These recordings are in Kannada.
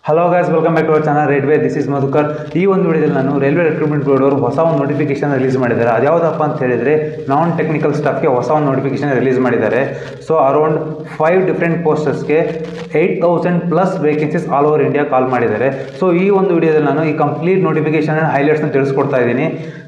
Hello guys, welcome back to our channel railway. This is Madhukar. ಈ ಒಂದು ವಿಡಿಯೋದಲ್ಲಿ ನಾನು ರೈಲ್ವೆ ರಿಕ್ರೂಟ್ಮೆಂಟ್ ಬೋರ್ಡ್ ಅವರು ಹೊಸ ಒಂದು ನೋಟಿಫಿಕೇಶನ್ ರಿಲೀಸ್ ಮಾಡಿದ್ದಾರೆ. ಅದ್ಯಾವುದಪ್ಪ ಅಂತ ಹೇಳಿದರೆ ನಾನ್ ಟೆಕ್ನಿಕಲ್ ಸ್ಟಾಫ್ಗೆ ಹೊಸ ಒಂದು ನೋಟಿಫಿಕೇಶನ್ ರಿಲೀಸ್ ಮಾಡಿದ್ದಾರೆ. ಸೊ ಅರೌಂಡ್ 5 ಡಿಫ್ರೆಂಟ್ ಪೋಸ್ಟರ್ಸ್ಗೆ 8,000+ vacancies all over India call ಮಾಡಿದ್ದಾರೆ. ಸೊ ಈ ಒಂದು ವಿಡಿಯೋದಲ್ಲಿ ನಾನು ಈ ಕಂಪ್ಲೀಟ್ ನೋಟಿಫಿಕೇಶನ್ ಹೈಲೈಟ್ಸ್ನ ತಿಳಿಸ್ಕೊಡ್ತಾ ಇದ್ದೀನಿ.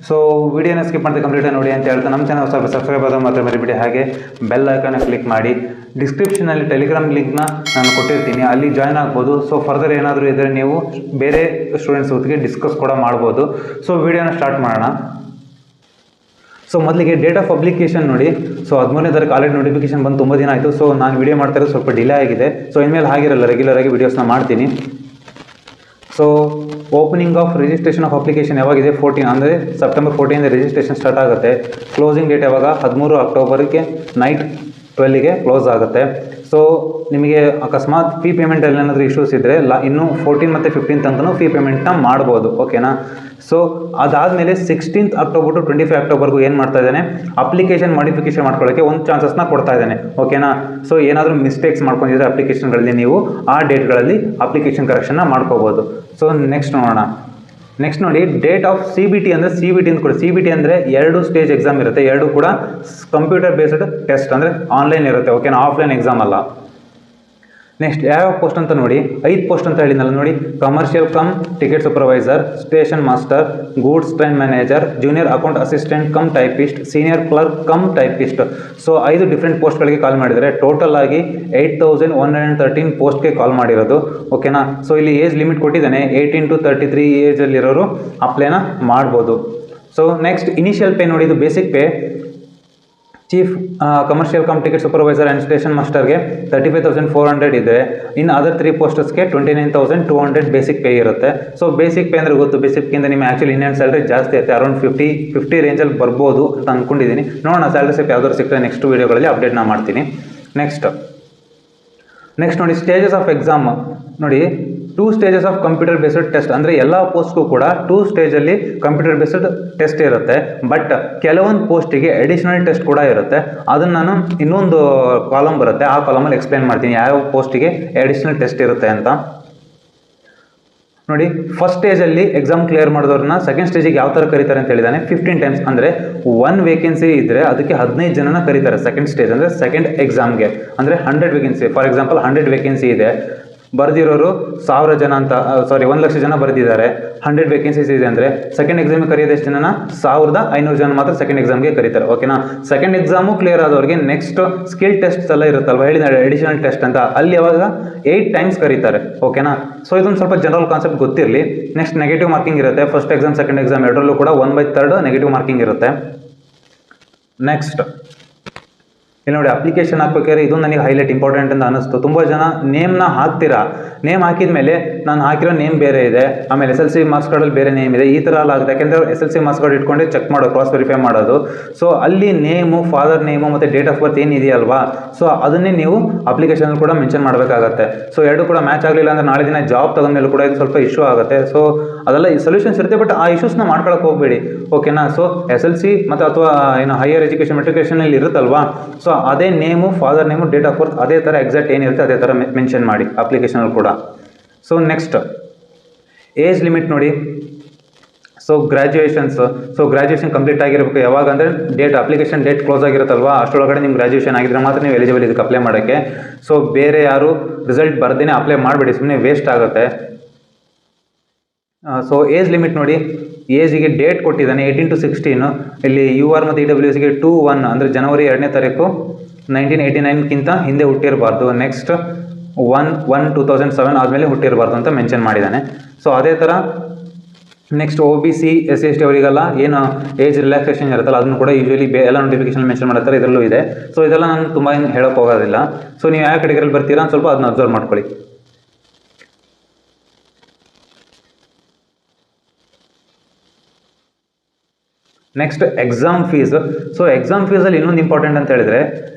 ಸೊ ವಿಡಿಯೋನ ಸ್ಕಿಪ್ ಮಾಡಿದೆ ಕಂಪ್ಲೀಟ್ ನೋಡಿ ಅಂತ ಹೇಳ್ತಾ ನಮ್ಮ ಚಾನಲ್ ಸ್ವಲ್ಪ ಸಬ್ಸ್ಕ್ರೈಬ್ ಆದ ಮಾತ್ರ ಮರಿಬೇಡಿ. ಹಾಗೆ ಬೆಲ್ ಐಕಾನ್ ಕ್ಲಿಕ್ ಮಾಡಿ. ಡಿಸ್ಕ್ರಿಪ್ಷನಲ್ಲಿ ಟೆಲಿಗ್ರಾಮ್ ಲಿಂಕ್ನ ನಾನು ಕೊಟ್ಟಿರ್ತೀನಿ, ಅಲ್ಲಿ ಜಾಯ್ನ್ ಆಗ್ಬೋದು. ಸೊ ಫರ್ದರ್ ಏನಾದರೂ ಇದ್ದರೆ ನೀವು ಬೇರೆ ಸ್ಟೂಡೆಂಟ್ಸ್ ಜೊತೆಗೆ ಡಿಸ್ಕಸ್ ಕೂಡ ಮಾಡ್ಬೋದು. ಸೊ ವಿಡಿಯೋನ ಸ್ಟಾರ್ಟ್ ಮಾಡೋಣ. ಸೊ ಮೊದಲಿಗೆ ಡೇಟ್ ಆಫ್ ಪಬ್ಲಿಕೇಶನ್ ನೋಡಿ. ಸೊ 13ನೇ ತಾರೀಕು ಆಲ್ರೆಡಿ ನೋಟಿಫಿಕೇಶನ್ ಬಂದು ತುಂಬ ದಿನ ಆಯಿತು. ಸೊ ನಾನು ವಿಡಿಯೋ ಮಾಡ್ತಾ ಇರೋದು ಸ್ವಲ್ಪ ಡಿಲೇ ಆಗಿದೆ. ಸೊ ಇನ್ಮೇಲೆ ಹಾಗಿರಲ್ಲ, ರೆಗ್ಯುಲರ್ ಆಗಿ ವಿಡಿಯೋಸ್ನ ಮಾಡ್ತೀನಿ. So opening of registration of application ಯಾವಾಗಿದೆ? 14 ಅಂದರೆ ಸೆಪ್ಟೆಂಬರ್ 14 ರಿಜಿಸ್ಟ್ರೇಷನ್ ಸ್ಟಾರ್ಟ್ ಆಗುತ್ತೆ. ಕ್ಲೋಸಿಂಗ್ ಡೇಟ್ ಯಾವಾಗ? 13 ಅಕ್ಟೋಬರ್ಗೆ ನೈಟ್ 12ಗೆ ಕ್ಲೋಸ್ ಆಗುತ್ತೆ. ಸೊ ನಿಮಗೆ ಅಕಸ್ಮಾತ್ ಫೀ ಪೇಮೆಂಟಲ್ಲಿ ಏನಾದರೂ ಇಶ್ಯೂಸ್ ಇದ್ದರೆ ಇನ್ನೂ 14 ಮತ್ತು 15 ತನಕ ಫೀ ಪೇಮೆಂಟ್ನ ಮಾಡ್ಬೋದು. ಓಕೆನಾ? ಸೊ ಅದಾದಮೇಲೆ 16 ಅಕ್ಟೋಬರ್ ಟು 25 ಅಕ್ಟೋಬರ್ಗೂ ಏನು ಮಾಡ್ತಾ ಇದ್ದಾನೆ, ಅಪ್ಲಿಕೇಶನ್ ಮಾಡಿಫಿಕೇಶನ್ ಮಾಡ್ಕೊಳ್ಳೋಕ್ಕೆ ಒಂದು ಚಾನ್ಸಸ್ನ ಕೊಡ್ತಾ ಇದ್ದಾನೆ. ಓಕೆನಾ? ಸೊ ಏನಾದರೂ ಮಿಸ್ಟೇಕ್ಸ್ ಮಾಡ್ಕೊಂಡಿದ್ರೆ ಅಪ್ಲಿಕೇಶನ್ಗಳಲ್ಲಿ ನೀವು ಆ ಡೇಟ್ಗಳಲ್ಲಿ ಅಪ್ಲಿಕೇಶನ್ ಕರೆಕ್ಷನ್ನ ಮಾಡ್ಕೋಬೋದು. ಸೊ ನೆಕ್ಸ್ಟ್ ನೋಡೋಣ. ನೆಕ್ಸ್ಟ್ ನೋಡಿ, ಡೇಟ್ ಆಫ್ CBT ಅಂದರೆ CBT ಅಂತ ಕೂಡ. CBT ಅಂದರೆ 2 ಸ್ಟೇಜ್ ಎಕ್ಸಾಮ್ ಇರುತ್ತೆ. 2 ಕೂಡ ಕಂಪ್ಯೂಟರ್ ಬೇಸ್ಡ್ ಟೆಸ್ಟ್, ಅಂದರೆ ಆನ್ಲೈನ್ ಇರುತ್ತೆ. ಓಕೆನಾ? ಆಫ್ಲೈನ್ ಎಕ್ಸಾಮ್ ಅಲ್ಲ. ನೆಕ್ಸ್ಟ್ ಯಾವ ಪೋಸ್ಟ್ ಅಂತ ನೋಡಿ, 5 ಪೋಸ್ಟ್ ಅಂತ ಹೇಳಿದ್ನಲ್ಲ ನೋಡಿ. Commercial cum ticket supervisor, station master, goods train manager, junior account assistant cum typist, senior clerk cum typist. So 5 different ಪೋಸ್ಟ್ಗಳಿಗೆ ಕಾಲ್ ಮಾಡಿದರೆ ಟೋಟಲ್ ಆಗಿ 8,113 ಪೋಸ್ಟ್ಗೆ ಕಾಲ್ ಮಾಡಿರೋದು. ಓಕೆನಾ? ಸೊ ಇಲ್ಲಿ ಏಜ್ ಲಿಮಿಟ್ ಕೊಟ್ಟಿದ್ದಾನೆ. 18 to 33 ಏಜಲ್ಲಿರೋರು ಅಪ್ಲೈನ ಮಾಡ್ಬೋದು. ಸೊ ನೆಕ್ಸ್ಟ್ ಇನಿಷಿಯಲ್ ಪೇ ನೋಡಿ, ಇದು basic pay. Chief commercial cum ticket supervisor and station ಮಾಸ್ಟರ್ಗೆ 35,400 ಇದೆ. ಇನ್ನು ಅದರ್ 3 ಪೋಸ್ಟರ್ಸ್ಗೆ 29,200 ಬೇಸಿಕ್ ಪೇ ಇರುತ್ತೆ. ಸೊ ಬೇಸಿಕ್ ಪೇ ಅಂದರೆ ಗೊತ್ತು, ಬೇಸಿಕ್ಕಿಂತ ನಿಮ್ಮ ಆ್ಯಕ್ಚುಲಿ ಇಂಡಿಯನ್ ಸ್ಯಾಲ್ರಿ ಜಾಸ್ತಿ ಇರುತ್ತೆ. ಅರೌಂಡ್ 50 ರೇಂಜಲ್ಲಿ ಬರ್ಬೋದು ಅಂತ ಅಂದ್ಕೊಂಡಿದ್ದೀನಿ. ನೋಡೋಣ, ಸ್ಯಾಲ್ರಿ ಸಿಪ್ ಯಾವ್ದಾದ್ರು ಸಿಕ್ಕರೆ ನೆಕ್ಸ್ಟ್ ವೀಡಿಯೋಗಳಲ್ಲಿ ಅಪ್ಡೇಟ್ನ ಮಾಡ್ತೀನಿ. ನೆಕ್ಸ್ಟ್ ನೋಡಿ, ಸ್ಟೇಜಸ್ ಆಫ್ ಎಕ್ಸಾಮ್ ನೋಡಿ. 2 stages of computer based test, ಅಂದರೆ ಎಲ್ಲ ಪೋಸ್ಟ್ಗೂ ಕೂಡ 2 ಸ್ಟೇಜಲ್ಲಿ ಕಂಪ್ಯೂಟರ್ ಬೇಸ್ಡ್ ಟೆಸ್ಟ್ ಇರುತ್ತೆ. ಬಟ್ ಕೆಲವೊಂದು ಪೋಸ್ಟಿಗೆ ಅಡಿಷನಲ್ ಟೆಸ್ಟ್ ಕೂಡ ಇರುತ್ತೆ. ಅದನ್ನು ನಾನು ಇನ್ನೊಂದು ಕಾಲಮ್ ಬರುತ್ತೆ, ಆ ಕಾಲಮಲ್ಲಿ ಎಕ್ಸ್ಪ್ಲೇನ್ ಮಾಡ್ತೀನಿ ಯಾವ ಪೋಸ್ಟಿಗೆ ಅಡಿಷನಲ್ ಟೆಸ್ಟ್ ಇರುತ್ತೆ ಅಂತ. ನೋಡಿ, ಫಸ್ಟ್ ಸ್ಟೇಜಲ್ಲಿ ಎಕ್ಸಾಮ್ ಕ್ಲಿಯರ್ ಮಾಡಿದವ್ರನ್ನ ಸೆಕೆಂಡ್ ಸ್ಟೇಜಿಗೆ ಯಾವ ಥರ ಕರೀತಾರೆ ಅಂತ ಹೇಳಿದಾನೆ. 15 ಟೈಮ್ಸ್, ಅಂದರೆ 1 ವೇಕೆನ್ಸಿ ಇದ್ದರೆ ಅದಕ್ಕೆ 15 ಜನನ ಕರೀತಾರೆ ಸೆಕೆಂಡ್ ಸ್ಟೇಜ್, ಅಂದರೆ ಸೆಕೆಂಡ್ ಎಕ್ಸಾಮ್ಗೆ. ಅಂದರೆ 100 ವೇಕೆನ್ಸಿ, ಫಾರ್ ಎಕ್ಸಾಂಪಲ್ 100 ವೇಕೆನ್ಸಿ ಇದೆ, ಬರೆದಿರೋರು 1000 ಜನ ಅಂತ, 1,00,000 ಜನ ಬರೆದಿದ್ದಾರೆ. 100 ವೇಕೆನ್ಸೀಸ್ ಇದೆ ಅಂದರೆ ಸೆಕೆಂಡ್ ಎಕ್ಸಾಮಿಗೆ ಕರೆಯೋದು ಎಷ್ಟು ಜನನ? 1,500 ಜನ ಮಾತ್ರ ಸೆಕೆಂಡ್ ಎಕ್ಸಾಮ್ಗೆ ಕರೀತಾರೆ. ಓಕೆನಾ? ಸೆಕೆಂಡ್ ಎಕ್ಸಾಮು ಕ್ಲಿಯರ್ ಆದವ್ರಿಗೆ ನೆಕ್ಸ್ಟ್ ಸ್ಕಿಲ್ ಟೆಸ್ಟ್ ಎಲ್ಲ ಇರುತ್ತಲ್ವ, ಹೇಳಿದ ಅಡಿಷನಲ್ ಟೆಸ್ಟ್ ಅಂತ, ಅಲ್ಲಿ ಯಾವಾಗ 8 ಟೈಮ್ಸ್ ಕರೀತಾರೆ. ಓಕೆನಾ? ಸೊ ಇದೊಂದು ಸ್ವಲ್ಪ ಜನರಲ್ ಕಾನ್ಸೆಪ್ಟ್ ಗೊತ್ತಿರಲಿ. ನೆಕ್ಸ್ಟ್ ನೆಗೆಟಿವ್ ಮಾರ್ಕಿಂಗ್ ಇರುತ್ತೆ. ಫಸ್ಟ್ ಎಕ್ಸಾಮ್ ಸೆಕೆಂಡ್ ಎಕ್ಸಾಮ್ ಎರಡರಲ್ಲೂ ಕೂಡ 1/3 ನೆಗೆಟಿವ್ ಮಾರ್ಕಿಂಗ್ ಇರುತ್ತೆ. ನೆಕ್ಸ್ಟ್ ಇಲ್ಲಿ ನೋಡಿ, ಅಪ್ಲಿಕೇಶನ್ ಹಾಕ್ಬೇಕಾದ್ರೆ ಇದು ನನಗೆ ಹೈಲೈಟ್ ಇಂಪಾರ್ಟೆಂಟ್ ಅಂತ ಅನಿಸ್ತು. ತುಂಬ ಜನ ನೇಮ್ನ ಹಾಕ್ತೀರಾ, ನೇಮ್ ಹಾಕಿದ ಮೇಲೆ ನಾನು ಹಾಕಿರೋ ನೇಮ್ ಬೇರೆ ಇದೆ, ಆಮೇಲೆ SLC ಮಾರ್ಕ್ಸ್ ಕಾರ್ಡಲ್ಲಿ ಬೇರೆ ನೇಮ್ ಇದೆ, ಈ ಥರ ಎಲ್ಲ ಆಗುತ್ತೆ. ಯಾಕೆಂದರೆ SLC ಮಾರ್ಕ್ಸ್ ಕಾರ್ಡ್ ಇಟ್ಕೊಂಡೆ ಚೆಕ್ ಮಾಡೋದು, ಕ್ರಾಸ್ ವೆರಿಫೈ ಮಾಡೋದು. ಸೊ ಅಲ್ಲಿ ನೇಮು, ಫಾದರ್ ನೇಮು ಮತ್ತು ಡೇಟ್ ಆಫ್ ಬರ್ತ್ ಏನಿದೆಯಲ್ವಾ, ಸೊ ಅದನ್ನೇ ನೀವು ಅಪ್ಲಿಕೇಶನ್ ಕೂಡ ಮೆನ್ಷನ್ ಮಾಡಬೇಕಾಗತ್ತೆ. ಸೊ ಎರಡು ಕೂಡ ಮ್ಯಾಚ್ ಆಗಲಿಲ್ಲ ಅಂದರೆ ನಾಳೆ ದಿನ ಜಾಬ್ ತಗೊಂಡ್ಮೇಲೆ ಕೂಡ ಇದು ಸ್ವಲ್ಪ ಇಶ್ಯೂ ಆಗುತ್ತೆ. ಸೊ ಅದೆಲ್ಲ ಸೊಲ್ಯೂಷನ್ಸ್ ಇರುತ್ತೆ, ಬಟ್ ಆ ಇಶ್ಯೂಸ್ನ ಮಾಡ್ಕೊಳಕ್ಕೆ ಹೋಗಬೇಡಿ. ಓಕೆನಾ? ಸೊ SLC ಮತ್ತು ಅಥವಾ ಏನು ಹೈಯರ್ ಎಜುಕೇಷನ್ ಮೆಟ್ರಿಕೇಷನಲ್ಲಿ ಇರುತ್ತಲ್ವಾ, ಸೊ ಅದೇ name, father name, date of birth ಅದೇ ಥರ ಎಕ್ಸಾಕ್ಟ್ ಏನಿರುತ್ತೆ ಅದೇ ಥರ ಮೆನ್ಷನ್ ಮಾಡಿ ಅಪ್ಲಿಕೇಶನಲ್ಲಿ ಕೂಡ. ಸೊ ನೆಕ್ಸ್ಟ್ ಏಜ್ ಲಿಮಿಟ್ ನೋಡಿ. ಸೊ ಗ್ರ್ಯಾಜುಯೇಷನ್ ಕಂಪ್ಲೀಟ್ ಆಗಿರಬೇಕು. ಯಾವಾಗ ಅಂದರೆ ಅಪ್ಲಿಕೇಶನ್ ಡೇಟ್ ಕ್ಲೋಸ್ ಆಗಿರುತ್ತಲ್ವಾ, ಅಷ್ಟರೊಳಗಡೆ ನಿಮ್ಮ ಗ್ರ್ಯಾಜುಯೇಷನ್ ಆಗಿದ್ರೆ ಮಾತ್ರ ನೀವು ಎಲಿಜಿಬಲ್ ಇದಕ್ಕೆ ಅಪ್ಲೈ ಮಾಡೋಕ್ಕೆ. ಸೊ ಬೇರೆ ಯಾರು ರಿಸಲ್ಟ್ ಬರ್ದೇನೆ ಅಪ್ಲೈ ಮಾಡಬೇಡಿ, ಸುಮ್ಮನೆ ವೇಸ್ಟ್ ಆಗುತ್ತೆ. ಸೊ ಏಜ್ ಲಿಮಿಟ್ ನೋಡಿ, ಏಜಿಗೆ ಡೇಟ್ ಕೊಟ್ಟಿದ್ದಾನೆ 18 to 16. ಇಲ್ಲಿ UR ಮತ್ತು EWSಗೆ 2/1 ಅಂದರೆ ಜನವರಿ 2ನೇ ತಾರೀಕು 1989ಕ್ಕಿಂತ ಹಿಂದೆ ಹುಟ್ಟಿರಬಾರ್ದು. ನೆಕ್ಸ್ಟ್ 1/1/2007 ಆದಮೇಲೆ ಹುಟ್ಟಿರಬಾರ್ದು ಅಂತ ಮೆನ್ಷನ್ ಮಾಡಿದ್ದಾನೆ. ಸೊ ಅದೇ ಥರ ನೆಕ್ಸ್ಟ್ OBC SC/ST ಅವರಿಗೆಲ್ಲ ಏನು ಏಜ್ ರಿಲ್ಯಾಕ್ಸೇಷನ್ ಇರುತ್ತಲ್ಲ, ಅದನ್ನು ಕೂಡ ಯೂಶ್ವಲಿ ಎಲ್ಲ ನೋಟಿಫಿಕೇಶನ್ ಮೆನ್ಷನ್ ಮಾಡ್ತಾರೆ, ಇದರಲ್ಲೂ ಇದೆ. ಸೊ ಇದೆಲ್ಲ ನಾನು ತುಂಬ ಹೇಳೋಕ್ಕೆ ಹೋಗೋದಿಲ್ಲ. ಸೊ ನೀವು ಯಾವ ಕೆಟಗರಿಯಲ್ಲಿ ಬರ್ತೀರಾ ಸ್ವಲ್ಪ ಅದನ್ನ ಅಬ್ಸರ್ವ್ ಮಾಡ್ಕೊಳ್ಳಿ. Next exam fees. So exam ಫೀಸಲ್ಲಿ ಇನ್ನೊಂದು ಇಂಪಾರ್ಟೆಂಟ್ ಅಂತ ಹೇಳಿದರೆ,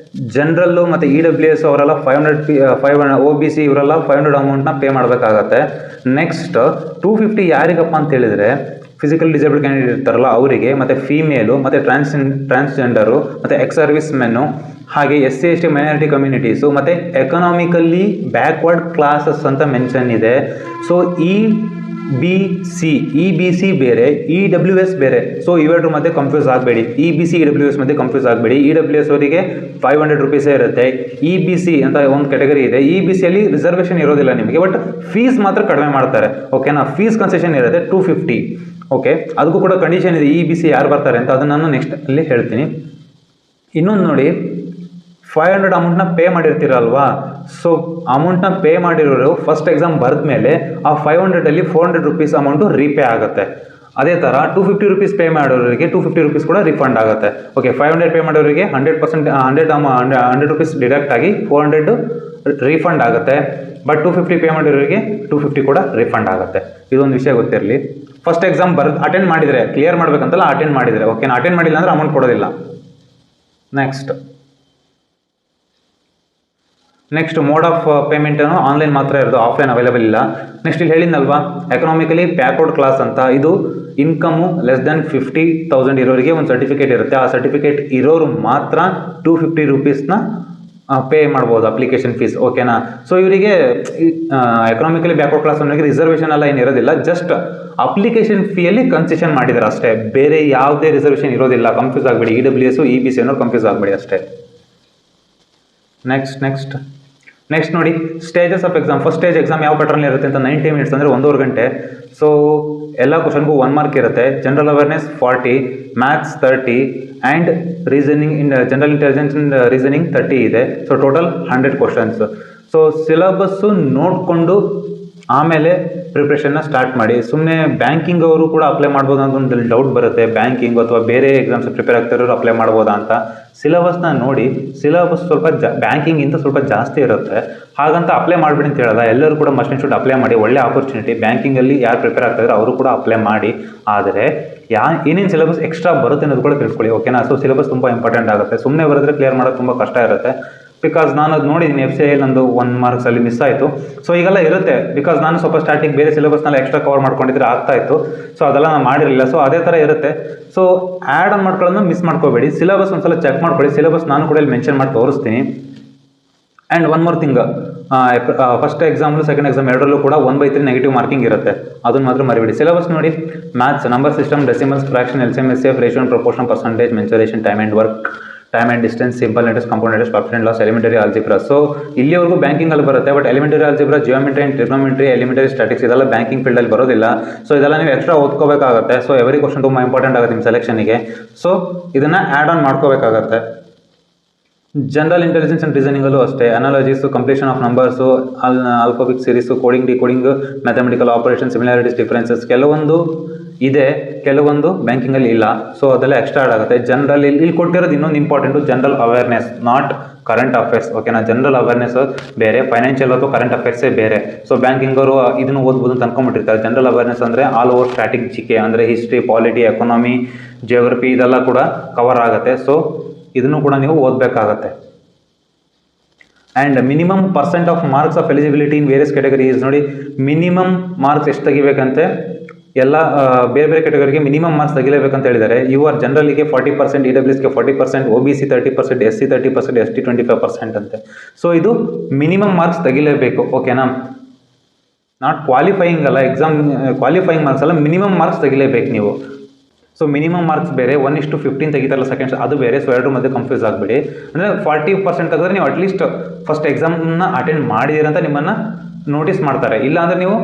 ಜನರಲ್ಲು ಮತ್ತು EWS ಅವರೆಲ್ಲ 500 OBC ಇವರೆಲ್ಲ 500 ಅಮೌಂಟ್ನ ಪೇ ಮಾಡಬೇಕಾಗತ್ತೆ. ನೆಕ್ಸ್ಟ್ 250 ಯಾರಿಗಪ್ಪ ಅಂತ ಹೇಳಿದರೆ, ಫಿಸಿಕಲ್ ಡಿಸೇಬಲ್ಡ್ ಕ್ಯಾಂಡಿಡೇಟ್ ಇರ್ತಾರಲ್ಲ ಅವರಿಗೆ, ಮತ್ತು ಫೀಮೇಲು, ಮತ್ತು ಟ್ರಾನ್ಸ್ಜೆಂಡರು, ಮತ್ತು ಎಕ್ಸ್ ಸರ್ವಿಸ್ ಮೆನ್ನು, ಹಾಗೆ SC ST ಮೈನಾರಿಟಿ ಕಮ್ಯುನಿಟೀಸು, ಮತ್ತು ಎಕನಾಮಿಕಲಿ ಬ್ಯಾಕ್ವರ್ಡ್ ಕ್ಲಾಸಸ್ ಅಂತ ಮೆನ್ಷನ್ ಇದೆ. ಸೊ EBC ಬೇರೆ, EWS ಬೇರೆ. ಸೊ ಇವೆರಡು ಮಧ್ಯೆ ಕನ್ಫ್ಯೂಸ್ ಆಗಬೇಡಿ. EBC EWS ಮಧ್ಯೆ ಕನ್ಫ್ಯೂಸ್ ಆಗಬೇಡಿ. EWS ಅವರಿಗೆ 500 ರೂಪೀಸೇ ಇರುತ್ತೆ. EBC ಅಂತ ಒಂದು ಕೆಟಗರಿ ಇದೆ. EBCಯಲ್ಲಿ ರಿಸರ್ವೇಷನ್ ಇರೋದಿಲ್ಲ ನಿಮಗೆ, ಬಟ್ ಫೀಸ್ ಮಾತ್ರ ಕಡಿಮೆ ಮಾಡ್ತಾರೆ. ಓಕೆನಾ, ಫೀಸ್ ಕನ್ಸೆಷನ್ ಇರುತ್ತೆ 250. ಓಕೆ, ಅದಕ್ಕೂ ಕೂಡ ಕಂಡೀಷನ್ ಇದೆ EBC ಯಾರು ಬರ್ತಾರೆ ಅಂತ, ಅದನ್ನು ನಾನು ನೆಕ್ಸ್ಟ್ ಅಲ್ಲಿ ಹೇಳ್ತೀನಿ. ಇನ್ನೊಂದು ನೋಡಿ, 500 ಅಮೌಂಟ್ನ ಪೇ ಮಾಡಿರ್ತೀರಲ್ವಾ, ಸೊ ಅಮೌಂಟ್ನ ಪೇ ಮಾಡಿರೋರು ಫಸ್ಟ್ ಎಕ್ಸಾಮ್ ಬರೆದ ಮೇಲೆ ಆ 500ಅಲ್ಲಿ 400 ರೂಪೀಸ್ ಅಮೌಂಟು ರೀಪೇ ಆಗುತ್ತೆ. ಅದೇ ಥರ 250 ರೂಪೀಸ್ ಪೇ ಮಾಡೋರಿಗೆ 250 ರೂಪೀಸ್ ಕೂಡ ರಿಫಂಡ್ ಆಗುತ್ತೆ. ಓಕೆ, 500 ಪೇ ಮಾಡೋರಿಗೆ 100% 100 ರೂಪೀಸ್ ಡಿಡಕ್ಟ್ ಆಗಿ 400 ರೀಫಂಡ್ ಆಗುತ್ತೆ. ಬಟ್ 250 ಪೇ ಮಾಡಿರೋರಿಗೆ 250 ಕೂಡ ರಿಫಂಡ್ ಆಗುತ್ತೆ. ಇದೊಂದು ವಿಷಯ ಗೊತ್ತಿರಲಿ. ಫಸ್ಟ್ ಎಕ್ಸಾಮ್ ಅಟೆಂಡ್ ಮಾಡಿದರೆ ಕ್ಲಿಯರ್ ಮಾಡಬೇಕಂತಲ್ಲ, ಅಟೆಂಡ್ ಮಾಡಿದರೆ ಓಕೆನಾ. ಅಟೆಂಡ್ ಮಾಡಿಲ್ಲ ಅಂದರೆ ಅಮೌಂಟ್ ಕೊಡೋದಿಲ್ಲ. ನೆಕ್ಸ್ಟ್ ಮೋಡ್ ಆಫ್ ಪೇಮೆಂಟನ್ನು ಆನ್ಲೈನ್ ಮಾತ್ರ ಇರೋದು, ಆಫ್ಲೈನ್ ಅವೈಲೇಬಲ್ ಇಲ್ಲ. ನೆಕ್ಸ್ಟ್ ಇಲ್ಲಿ ಹೇಳಿದ್ನಲ್ವಾ, ಎಕನಾಮಿಕಲಿ ಬ್ಯಾಕ್ವರ್ಡ್ ಕ್ಲಾಸ್ ಅಂತ, ಇದು ಇನ್ಕಮು ಲೆಸ್ ದೆನ್ 50,000 ಇರೋರಿಗೆ ಒಂದು ಸರ್ಟಿಫಿಕೇಟ್ ಇರುತ್ತೆ. ಆ ಸರ್ಟಿಫಿಕೇಟ್ ಇರೋರು ಮಾತ್ರ 250 ರೂಪೀಸ್ನ ಪೇ ಮಾಡ್ಬೋದು ಅಪ್ಲಿಕೇಶನ್ ಫೀಸ್. ಓಕೆನಾ, ಸೊ ಇವರಿಗೆ ಎಕನಾಮಿಕಲಿ ಬ್ಯಾಕ್ವರ್ಡ್ ಕ್ಲಾಸ್ ಅವರಿಗೆ ರಿಸರ್ವೇಷನ್ ಎಲ್ಲ ಏನು ಇರೋದಿಲ್ಲ, ಜಸ್ಟ್ ಅಪ್ಲಿಕೇಶನ್ ಫೀಯಲ್ಲಿ ಕನ್ಸೆಷನ್ ಮಾಡಿದ್ದಾರೆ ಅಷ್ಟೇ, ಬೇರೆ ಯಾವುದೇ ರಿಸರ್ವೇಷನ್ ಇರೋದಿಲ್ಲ. ಕನ್ಫ್ಯೂಸ್ ಆಗಬೇಡಿ, EWS EBC ಅನ್ನೋರು ಕನ್ಫ್ಯೂಸ್ ಆಗಬೇಡಿ ಅಷ್ಟೇ. ನೆಕ್ಸ್ಟ್ ನೋಡಿ, stages of exam. First stage exam ಯಾವ ಪ್ಯಾಟರ್ನ್ ಇರುತ್ತೆ ಅಂತ 90 ಮಿನಿಟ್ಸ್ ಅಂದರೆ 1.5 ಗಂಟೆ. ಸೊ ಎಲ್ಲ ಕ್ವಶನ್ಗೂ 1 ಮಾರ್ಕ್ ಇರುತ್ತೆ. General awareness 40, maths 30 and reasoning general intelligence and reasoning 30 ಇದೆ. So total 100 questions. So syllabus ನೋಡಿಕೊಂಡು ಆಮೇಲೆ ಪ್ರಿಪ್ರೇಷನ್ನ ಸ್ಟಾರ್ಟ್ ಮಾಡಿ. ಸುಮ್ಮನೆ ಬ್ಯಾಂಕಿಂಗ್ ಅವರು ಕೂಡ ಅಪ್ಲೈ ಮಾಡ್ಬೋದು ಅಂತ ಒಂದು ಡೌಟ್ ಬರುತ್ತೆ, ಬ್ಯಾಂಕಿಂಗ್ ಅಥವಾ ಬೇರೆ ಎಕ್ಸಾಮ್ಸ್ ಪ್ರಿಪೇರ್ ಆಗ್ತಿರೋರು ಅಪ್ಲೈ ಮಾಡ್ಬೋದಾ ಅಂತ. ಸಿಲೆಬಸ್ನ ನೋಡಿ, ಸಿಲೆಬಸ್ ಸ್ವಲ್ಪ ಬ್ಯಾಂಕಿಂಗಿಂತ ಸ್ವಲ್ಪ ಜಾಸ್ತಿ ಇರುತ್ತೆ, ಹಾಗಂತ ಅಪ್ಲೈ ಮಾಡಿಬಿಡಿ ಅಂತ ಹೇಳಲ್ಲ. ಎಲ್ಲರೂ ಕೂಡ ಮಸ್ಟ್ ಆ್ಯಂಡ್ ಶುಡ್ ಅಪ್ಲೈ ಮಾಡಿ, ಒಳ್ಳೆ ಆಪರ್ಚುನಿಟಿ. ಬ್ಯಾಂಕಿಂಗಲ್ಲಿ ಯಾರು ಪ್ರಿಪೇರ್ ಆಗ್ತಾಯಿದ್ರೆ ಅವರು ಕೂಡ ಅಪ್ಲೈ ಮಾಡಿ. ಆದರೆ ಏನೇನು ಸಿಲೆಬಸ್ ಎಕ್ಸ್ಟ್ರಾ ಬರುತ್ತೆ ಅನ್ನೋದು ಕೂಡ ತಿಳ್ಕೊಳ್ಳಿ. ಓಕೆನಾ, ಸೊ ಸಿಲೆಬಸ್ ತುಂಬ ಇಂಪಾರ್ಟೆಂಟ್ ಆಗುತ್ತೆ. ಸುಮ್ಮನೆ ಬರೆದ್ರೆ ಕ್ಲಿಯರ್ ಮಾಡೋದು ತುಂಬ ಕಷ್ಟ ಇರುತ್ತೆ. ಬಿಕಾಸ್ ನಾನು ಅದು ನೋಡಿದ್ದೀನಿ, FCI ನಂದು 1 ಮಾರ್ಕ್ಸಲ್ಲಿ ಮಿಸ್ ಆಯಿತು. ಸೊ ಈಗೆಲ್ಲ ಇರುತ್ತೆ, ಬಿಕಾಸ್ ನಾನು ಸ್ವಲ್ಪ ಸ್ಟಾರ್ಟಿಂಗ್ ಬೇರೆ ಸಿಲೆಬಸ್ನೆಲ್ಲ ಎಕ್ಸ್ಟ್ರಾ ಕವರ್ ಮಾಡ್ಕೊಂಡಿದ್ರೆ ಆಗ್ತಾಯಿತ್ತು. ಸೊ ಅದೆಲ್ಲ ನಾನು ಮಾಡಿರಲಿಲ್ಲ. ಸೊ ಅದೇ ಥರ ಇರುತ್ತೆ. ಸೊ ಆ್ಯಡ್ ಆನ್ ಮಾಡ್ಕೊಳ್ಳೋದನ್ನ ಮಿಸ್ ಮಾಡ್ಕೋಬೇಡಿ. ಸಿಲೆಬಸ್ ಒಂದ್ಸಲ ಚೆಕ್ ಮಾಡ್ಕೊಳ್ಳಿ. ಸಿಲೆಬಸ್ ನಾನು ಕೂಡ ಇಲ್ಲಿ ಮೆನ್ಷನ್ ಮಾಡಿ ತೋರಿಸ್ತೀನಿ. And one more thing, first ಎಕ್ಸಾಮ್ಲು ಸೆಕೆಂಡ್ ಎಕ್ಸಾಮ್ ಎರಡರಲ್ಲೂ ಕೂಡ 1/3 ನೆಗೆಟಿವ್ ಮಾರ್ಕಿಂಗ್ ಇರುತ್ತೆ, ಅದನ್ನು ಮಾತ್ರ ಮರಿಬೇಡಿ. ಸಿಲೆಬಸ್ ನೋಡಿ, maths, number system, decimals, fraction, LCM, SCF, ratio and proportion, percentage, mensuration, time and work, time and distance, simple interest, compound interest, profit and loss, elementary algebra. So ಇಲ್ಲಿವರೆಗೂ ಬ್ಯಾಂಕಿಂಗಲ್ಲಿ ಬರುತ್ತೆ, but elementary algebra, geometry and trigonometry, elementary statics ಇದೆಲ್ಲ ಬ್ಯಾಂಕಿಂಗ್ ಫೀಲ್ಡಲ್ಲಿ ಬರೋದಿಲ್ಲ. ಸೊ ಇದೆಲ್ಲ ನೀವು ಎಕ್ಸ್ಟ್ರಾ ಓದ್ಕೋಬೇಕಾಗುತ್ತೆ. ಸೊ ಎವರಿ ಕ್ವಶನ್ ತುಂಬ ಇಂಪಾರ್ಟೆಂಟ್ ಆಗುತ್ತೆ ನಿಮ್ಮ ಸೆಲೆಕ್ಷನಿಗೆ. ಸೊ ಇದನ್ನು ಆ್ಯಡ್ ಆನ್ ಮಾಡ್ಕೋಬೇಕಾಗತ್ತೆ. ಜನರಲ್ ಇಂಟೆಲಿಜೆನ್ಸ್ ಆ್ಯಂಡ್ ರೀಸನಿಂಗಲ್ಲೂ ಅಷ್ಟೇ, ಅನಾಲಜೀಸು, completion of numbers, alphabetic series, coding, decoding, mathematical operation, similarities, differences ಕೆಲವೊಂದು ಇದೆ, ಕೆಲವೊಂದು ಬ್ಯಾಂಕಿಂಗಲ್ಲಿ ಇಲ್ಲ. ಸೊ ಅದೆಲ್ಲ ಎಕ್ಸ್ಟ್ರಾ ಆಡ್ ಆಗುತ್ತೆ. ಜನರಲ್ ಇಲ್ಲಿ ಕೊಟ್ಟಿರೋದು ಇನ್ನೊಂದು important, general awareness, not current affairs. ಓಕೆನಾ, ಜನರಲ್ ಅವೇರ್ನೆಸ್ ಬೇರೆ, ಫೈನಾನ್ಷಿಯಲ್ ಅಥವಾ ಕರೆಂಟ್ ಅಫೇರ್ಸೇ ಬೇರೆ. ಸೊ ಬ್ಯಾಂಕಿಂಗ್ ಅವರು ಇದನ್ನು ಓದ್ಬೋದು ಅಂತ ಅನ್ಕೊಂಡ್ಬಿಟ್ಟಿರ್ತಾರೆ. ಜನರಲ್ ಅವೇರ್ನೆಸ್ ಅಂದರೆ ಆಲ್ ಓವರ್ ಸ್ಟ್ಯಾಟಿಕ್ GK ಅಂದರೆ ಹಿಸ್ಟ್ರಿ, ಪಾಲಿಟಿ, ಎಕಾನಮಿ, ಜಿಯೋಗ್ರಫಿ ಇದೆಲ್ಲ ಕೂಡ ಕವರ್ ಆಗುತ್ತೆ. ಸೊ ಇದನ್ನು ಕೂಡ ನೀವು ಓದಬೇಕಾಗತ್ತೆ. And minimum % of marks of eligibility in various categories. ನೋಡಿ, ಮಿನಿಮಮ್ ಮಾರ್ಕ್ಸ್ ಎಷ್ಟು ತೆಗಿಬೇಕಂತೆ, ಎಲ್ಲ ಬೇರೆ ಬೇರೆ ಕ್ಯಾಟಗರಿಗೆ ಮಿನಿಮಮ್ ಮಾರ್ಕ್ಸ್ ತೆಗಿಲೇಬೇಕಂತ ಹೇಳಿದ್ದಾರೆ. ಜನರಲ್ಲಿಗೆ 40%, EWSಗೆ 40%, OBC 30%, SC 30%, ST 25% ಅಂತೆ. ಸೊ ಇದು ಮಿನಿಮಮ್ ಮಾರ್ಕ್ಸ್ ತೆಗಿಲೇಬೇಕು. ಓಕೆನಾ, ನಾಟ್ ಕ್ವಾಲಿಫೈಯಿಂಗ್ ಅಲ್ಲ, ಎಕ್ಸಾಮ್ ಕ್ವಾಲಿಫೈಯಿಂಗ್ ಮಾರ್ಕ್ಸ್ ಅಲ್ಲ, ಮಿನಿಮಮ್ ಮಾರ್ಕ್ಸ್ ತೆಗಿಲೇಬೇಕು ನೀವು. ಸೊ ಮಿನಿಮಮ್ ಮಾರ್ಕ್ಸ್ ಬೇರೆ, 1:15 ತೆಗಿತಾರಲ್ಲ ಸೆಕೆಂಡ್ಸ್, ಅದು ಬೇರೆ. ಸೊ ಎರಡರ ಮಧ್ಯೆ ಕನ್ಫ್ಯೂಸ್ ಆಗಬೇಡಿ. ಅಂದರೆ 40% ತೆಗೆದ್ರೆ ನೀವು ಅಟ್ಲೀಸ್ಟ್ ಫಸ್ಟ್ ಎಕ್ಸಾಮ್ನ ಅಟೆಂಡ್ ಮಾಡಿದ್ದೀರ ಅಂತ ನಿಮ್ಮನ್ನು ನೋಟಿಸ್ ಮಾಡ್ತಾರೆ. ಇಲ್ಲ ಅಂದರೆ ನೀವು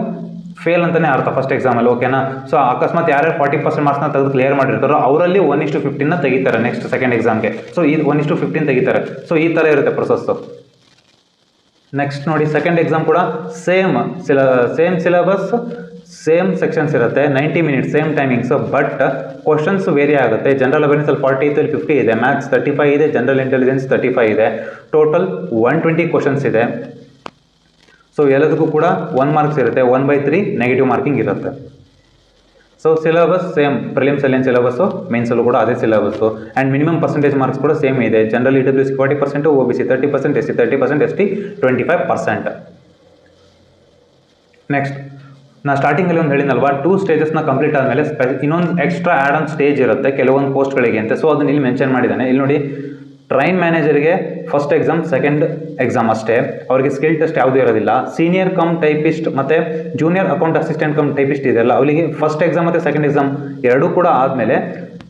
ಫೇಲ್ ಅಂತಲೇ ಅರ್ಥ ಫಸ್ಟ್ ಎಕ್ಸಾಮಲ್ಲಿ. ಓಕೆನಾ, ಸೊ ಅಕಸ್ಮಾತ್ ಯಾರ್ಯಾರು 40% ಮಾರ್ಕ್ಸ್ನ ತೆಗೆದು ಕ್ಲಿಯರ್ ಮಾಡಿರ್ತಾರೋ ಅವರಲ್ಲಿ 1:15 ತೆಗಿತಾರೆ ನೆಕ್ಸ್ಟ್ ಸೆಕೆಂಡ್ ಎಕ್ಸಾಮ್ಗೆ. ಸೊ ಇದು 1:15 ತೆಗಿತಾರೆ. ಸೊ ಈ ಥರ ಇರುತ್ತೆ ಪ್ರೊಸೆಸ್ಸು. ನೆಕ್ಸ್ಟ್ ನೋಡಿ, ಸೆಕೆಂಡ್ ಎಕ್ಸಾಮ್ ಕೂಡ ಸೇಮ್ ಸಿಲೆಬಸ್, ಸೇಮ್ ಸೆಕ್ಷನ್ಸ್ ಇರುತ್ತೆ, 90 minutes, same timings. But questions vary ಆಗುತ್ತೆ. ಜನರಲ್ ಅವೇರ್ನೆಸ್ಸಲ್ಲಿ 40 ಇತ್ತು, ಇಲ್ಲಿ 50 ಇದೆ. ಮ್ಯಾಥ್ಸ್ 35 ಇದೆ, ಜನರಲ್ ಇಂಟೆಲಿಜೆನ್ಸ್ 35 ಇದೆ. ಟೋಟಲ್ 120 ಕ್ವಶನ್ಸ್ ಇದೆ. ಸೊ ಎಲ್ಲದಕ್ಕೂ ಕೂಡ 1 ಮಾರ್ಕ್ಸ್ ಇರುತ್ತೆ, 1/3 ನೆಗೆಟಿವ್ ಮಾರ್ಕಿಂಗ್ ಇರುತ್ತೆ. ಸೊ ಸಿಲೆಬಸ್ ಸೇಮ್, ಪ್ರಿಲಿಮ್ಸಲ್ಲಿ ಏನು ಸಿಲೆಬಸ್ಸು, ಮೇನ್ಸಲ್ಲೂ ಕೂಡ ಅದೇ syllabus. And minimum percentage marks ಕೂಡ ಸೇಮ್ ಇದೆ. General EWS 40%, OBC 30%, SC 30%, ST 25%. Next ನಾ ಸ್ಟಾರ್ಟಿಂಗಲ್ಲಿ ಒಂದು ಹೇಳಿನಲ್ವಾ 2 ಸ್ಟೇಜಸ್ನ ಕಂಪ್ಲೀಟ್ ಆದಮೇಲೆ ಇನ್ನೊಂದು ಎಕ್ಸ್ಟ್ರಾ ಆ್ಯಡ್ ಆನ್ ಸ್ಟೇಜ್ ಇರುತ್ತೆ ಕೆಲವೊಂದು ಪೋಸ್ಟ್ಗಳಿಗೆ ಅಂತ. ಸೊ ಅದನ್ನ ಇಲ್ಲಿ ಮೆನ್ಷನ್ ಮಾಡಿದ್ದಾನೆ. ಇಲ್ಲಿ ನೋಡಿ, ಟ್ರೈನ್ ಮ್ಯಾನೇಜರ್ಗೆ ಫಸ್ಟ್ ಎಕ್ಸಾಮ್, ಸೆಕೆಂಡ್ ಎಕ್ಸಾಮ್ ಅಷ್ಟೇ, ಅವರಿಗೆ ಸ್ಕಿಲ್ ಟೆಸ್ಟ್ ಯಾವುದೂ ಇರೋದಿಲ್ಲ. ಸೀನಿಯರ್ ಕಮ್ ಟೈಪಿಸ್ಟ್ ಮತ್ತು junior account assistant cum typist ಇದೆಯಲ್ಲ, ಅವರಿಗೆ ಫಸ್ಟ್ ಎಕ್ಸಾಮ್ ಮತ್ತು ಸೆಕೆಂಡ್ ಎಕ್ಸಾಮ್ ಎರಡೂ ಕೂಡ ಆದಮೇಲೆ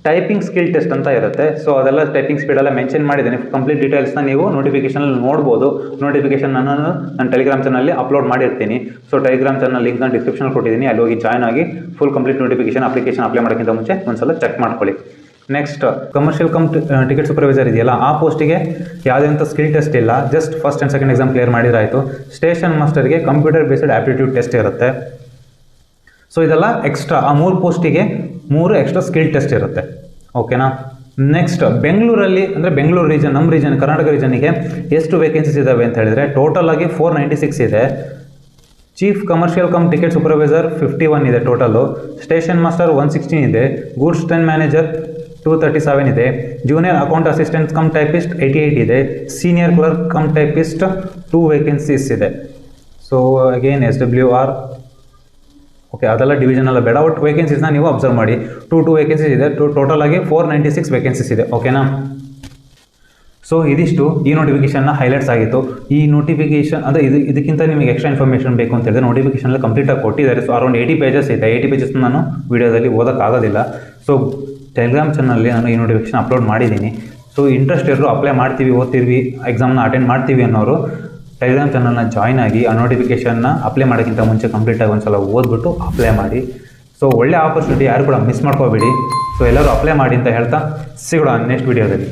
ಟೈಪಿಂಗ್ ಸ್ಕಿಲ್ ಟೆಸ್ಟ್ ಅಂತ ಇರುತ್ತೆ. ಸೊ ಅದೆಲ್ಲ ಟೈಪಿಂಗ್ ಸ್ಪೀಡೆಲ್ಲ ಮೆನ್ಷನ್ ಮಾಡಿದ್ದೀನಿ. ಕಂಪ್ಲೀಟ್ ಡೀಟೇಲ್ಸ್ನ ನೀವು ನೋಟಿಫಿಕೇಷನಲ್ಲಿ ನೋಡ್ಬೋದು. ನೋಟಿಫಿಕೇಷನ್ ನನ್ನ ಟೆಲಿಗ್ರಾಮ್ ಚಾನಲಲ್ಲಿ ಅಪ್ಲೋಡ್ ಮಾಡಿರ್ತೀನಿ. ಸೊ ಟೆಲಿಗ್ರಾಮ್ ಚಾನಲ್ ಲಿಂಕ್ನ ಡಿಸ್ಕ್ರಿಪ್ಷನ್ ಕೊಟ್ಟಿದ್ದೀನಿ, ಅಲ್ಲಿ ಹೋಗಿ ಜಾಯ್ನ್ ಆಗಿ full complete notification application apply ಮಾಡೋಕ್ಕಿಂತ ಮುಂಚೆ ಒಂದ್ಸಲ ಚೆಕ್ ಮಾಡ್ಕೊಳ್ಳಿ. Next, commercial cum ticket supervisor ಇದೆಯಲ್ಲ, ಆ ಪೋಸ್ಟಿಗೆ ಯಾವುದೇ ಅಂತ ಸ್ಕಿಲ್ ಟೆಸ್ಟ್ ಇಲ್ಲ, just first and second exam clear ಮಾಡಿದ್ರಾಯಿತು. ಸ್ಟೇಷನ್ ಮಾಸ್ಟರ್ಗೆ ಕಂಪ್ಯೂಟರ್ ಬೇಸ್ಡ್ ಆಪ್ಟಿಟ್ಯೂಡ್ ಟೆಸ್ಟ್ ಇರುತ್ತೆ. ಸೊ ಇದೆಲ್ಲ ಎಕ್ಸ್ಟ್ರಾ, ಆ 3 ಪೋಸ್ಟಿಗೆ 3 ಎಕ್ಸ್ಟ್ರಾ ಸ್ಕಿಲ್ ಟೆಸ್ಟ್ ಇರುತ್ತೆ. ಓಕೆನಾ. ನೆಕ್ಸ್ಟ್, ಬೆಂಗಳೂರಲ್ಲಿ ಅಂದರೆ ಬೆಂಗಳೂರು ರೀಜನ್, ನಮ್ಮ ರೀಜನ್ ಕರ್ನಾಟಕ ರೀಜನ್ನಿಗೆ ಎಷ್ಟು ವೇಕೆನ್ಸೀಸ್ ಇದ್ದಾವೆ ಅಂತ ಹೇಳಿದರೆ ಟೋಟಲ್ ಆಗಿ 496 ಇದೆ. Chief commercial cum ticket supervisor 51 ಇದೆ ಟೋಟಲು. ಸ್ಟೇಷನ್ ಮಾಸ್ಟರ್ 116 ಇದೆ. ಗೂಡ್ಸ್ ಟ್ರೈನ್ ಮ್ಯಾನೇಜರ್ 237 ಇದೆ. Junior account assistant cum typist 88 ಇದೆ. Senior clerk cum typist 2 vacancies ಇದೆ. ಸೊ ಅಗೇನ್ SWR, ಓಕೆ ಅದೆಲ್ಲ ಡಿವಿಷನ್ ಎಲ್ಲ ಬೇಡ, ಬಟ್ ವೇಕೆನ್ಸೀಸ್ನ ನೀವು ಅಬ್ಸರ್ವ್ ಮಾಡಿ. 2 ವೇಕೆನ್ಸೀಸ್ ಇದೆ. ಟೋಟಲ್ ಆಗಿ 496 ವೇಕೆನ್ಸೀಸ್ ಇದೆ. ಓಕೆನಾ. ಸೊ ಇದಿಷ್ಟು ಈ ನೋಟಿಫಿಕೇಷನ್ನ ಹೈಲೈಟ್ಸ್ ಆಗಿತ್ತು. ಈ ನೋಟಿಫಿಕೇಷನ್ ಅಂದರೆ ಇದಕ್ಕಿಂತ ನಿಮಗೆ ಎಕ್ಸ್ಟ್ರಾ ಇನ್ಫಾರ್ಮೇಷನ್ ಬೇಕು ಅಂತ ಹೇಳಿದ್ರೆ ನೋಟಿಫಿಕೇಷನಲ್ಲಿ ಕಂಪ್ಲೀಟಾಗಿ ಕೊಟ್ಟಿದ್ದಾರೆ. ಸೊ ಅರೌಂಡ್ 80 ಪೇಜಸ್ ಇದೆ. 80 ಪೇಜಸ್ನ ನಾನು ವೀಡಿಯೋದಲ್ಲಿ ಓದೋಕ್ಕಾಗೋದಿಲ್ಲ. ಸೊ ಟೆಲಿಗ್ರಾಮ್ ಚಾನಲಲ್ಲಿ ನಾನು ಈ ನೋಟಿಫಿಕೇಷನ್ ಅಪ್ಲೋಡ್ ಮಾಡಿದ್ದೀನಿ. ಸೊ ಇಂಟ್ರೆಸ್ಟ್ ಇರೋರು ಅಪ್ಲೈ ಮಾಡ್ತೀವಿ, ಓದ್ತೀವಿ, ಎಕ್ಸಾಮ್ನ ಅಟೆಂಡ್ ಮಾಡ್ತೀವಿ ಅನ್ನೋರು ಟೆಲಿಗ್ರಾಮ್ ಚಾನಲ್ನ ಜಾಯ್ನ್ ಆಗಿ ಆ ನೋಟಿಫಿಕೇಷನ್ನ ಅಪ್ಲೈ ಮಾಡೋಕ್ಕಿಂತ ಮುಂಚೆ ಕಂಪ್ಲೀಟಾಗಿ ಒಂದ್ಸಲ ಓದ್ಬಿಟ್ಟು ಅಪ್ಲೈ ಮಾಡಿ. ಸೊ ಒಳ್ಳೆ ಆಪರ್ಚುನಿಟಿ, ಯಾರು ಕೂಡ ಮಿಸ್ ಮಾಡ್ಕೋಬೇಡಿ. ಸೊ ಎಲ್ಲರೂ ಅಪ್ಲೈ ಮಾಡಿ ಅಂತ ಹೇಳ್ತಾ ಸಿಗೋಣ ನೆಕ್ಸ್ಟ್ ವೀಡಿಯೋದಲ್ಲಿ.